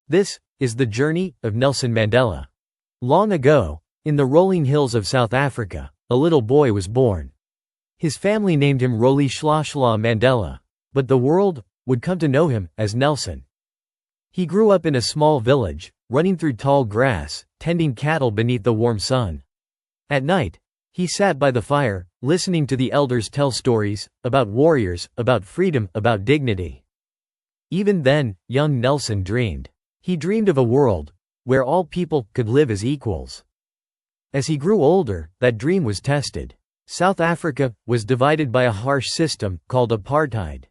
This is the journey of Nelson Mandela. Long ago, in the rolling hills of South Africa, a little boy was born. His family named him Rolihlahla Mandela, but the world would come to know him as Nelson. He grew up in a small village, running through tall grass, tending cattle beneath the warm sun. At night, he sat by the fire, listening to the elders tell stories about warriors, about freedom, about dignity. Even then, young Nelson dreamed. He dreamed of a world where all people could live as equals. As he grew older, that dream was tested. South Africa was divided by a harsh system called apartheid.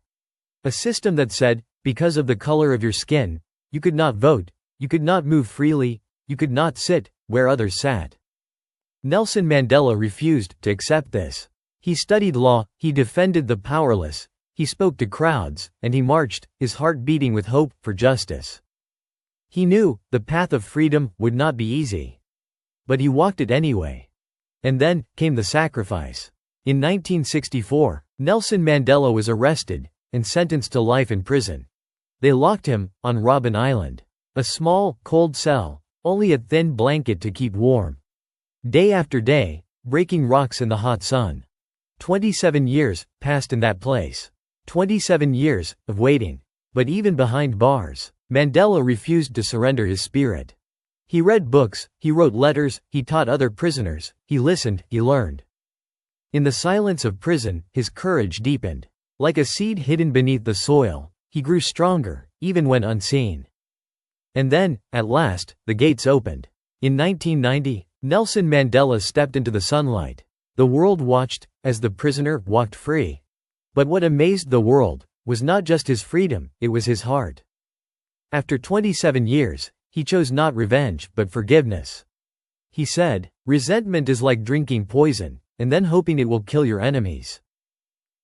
A system that said, because of the color of your skin, you could not vote, you could not move freely, you could not sit where others sat. Nelson Mandela refused to accept this. He studied law, he defended the powerless, he spoke to crowds, and he marched, his heart beating with hope for justice. He knew the path of freedom would not be easy. But he walked it anyway. And then came the sacrifice. In 1964, Nelson Mandela was arrested and sentenced to life in prison. They locked him on Robben Island, a small, cold cell, only a thin blanket to keep warm. Day after day, breaking rocks in the hot sun. 27 years passed in that place. 27 years of waiting. But even behind bars, Mandela refused to surrender his spirit. He read books, he wrote letters, he taught other prisoners, he listened, he learned. In the silence of prison, his courage deepened. Like a seed hidden beneath the soil, he grew stronger, even when unseen. And then, at last, the gates opened. In 1990, Nelson Mandela stepped into the sunlight. The world watched as the prisoner walked free. But what amazed the world was not just his freedom, it was his heart. After 27 years, he chose not revenge but forgiveness. He said, "Resentment is like drinking poison, and then hoping it will kill your enemies."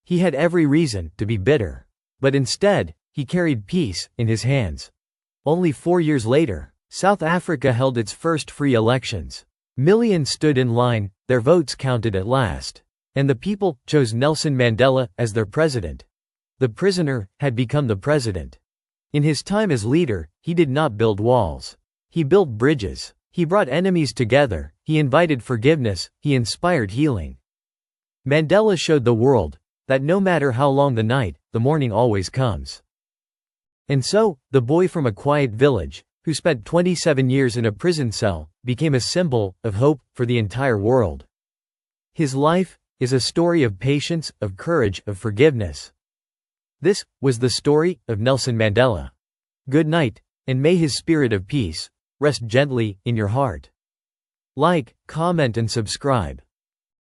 He had every reason to be bitter. But instead, he carried peace in his hands. Only 4 years later, South Africa held its first free elections. Millions stood in line, their votes counted at last. And the people chose Nelson Mandela as their president. The prisoner had become the president. In his time as leader, he did not build walls. He built bridges. He brought enemies together. He invited forgiveness. He inspired healing. Mandela showed the world that no matter how long the night, the morning always comes. And so, the boy from a quiet village, who spent 27 years in a prison cell, became a symbol of hope for the entire world. His life is a story of patience, of courage, of forgiveness. This was the story of Nelson Mandela. Good night, and may his spirit of peace rest gently in your heart. Like, comment and subscribe.